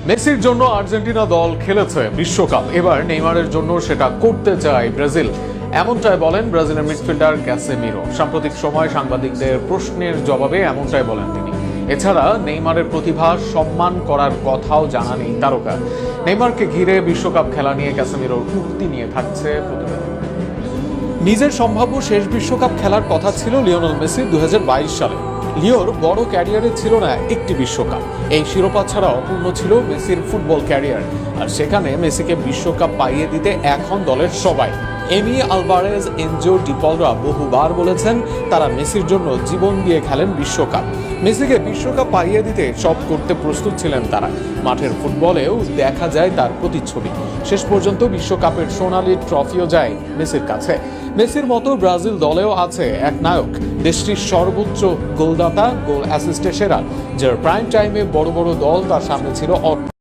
মেসির জন্য আর্জেন্টিনা দল খেলেছে বিশ্বকাপ, এবার নেইমারের জন্য সেটা করতে চায় ব্রাজিল। এমনটাই বলেন ব্রাজিলের মিডফিল্ডার ক্যাসেমিরো। সাম্প্রতিক সময় সাংবাদিকদের প্রশ্নের জবাবে এমনটাই বলেন তিনি। এছাড়া নেইমারের প্রতিভা সম্মান করার কথাও জানান এই তারকা। নেইমারকে ঘিরে বিশ্বকাপ খেলা নিয়ে ক্যাসেমিরোর উক্তি নিয়ে থাকছে প্রতিবেদন। নিজের সম্ভাব্য শেষ বিশ্বকাপ খেলার কথা ছিল লিওনেল মেসির 2022 সালে। লিওর বড় ক্যারিয়ারে ছিল না একটি বিশ্বকাপ। এই শিরোপা ছাড়া অপূর্ণ ছিল মেসির ফুটবল ক্যারিয়ার, আর সেখানে মেসিকে বিশ্বকাপ পাইয়ে দিতে এখন দলের সবাই। এমি আলভারেজ, এনজো ডিপলরা বহুবার বলেছেন তারা মেসির জন্য জীবন দিয়ে খেলেন বিশ্বকাপ। মেসিকে বিশ্বকাপ পাইয়ে দিতে সব করতে প্রস্তুত ছিলেন তারা। মাঠের ফুটবলেও দেখা যায় তার প্রতিচ্ছবি। শেষ পর্যন্ত বিশ্বকাপের সোনালি ট্রফিও যায় মেসির কাছে। মেসির মতো ব্রাজিল দলেও আছে এক নায়ক, দেশটির সর্বোচ্চ গোলদাতা, গোল অ্যাসিস্টে সেরা, যার প্রাইম টাইমে বড় বড় দল তার সামনে ছিল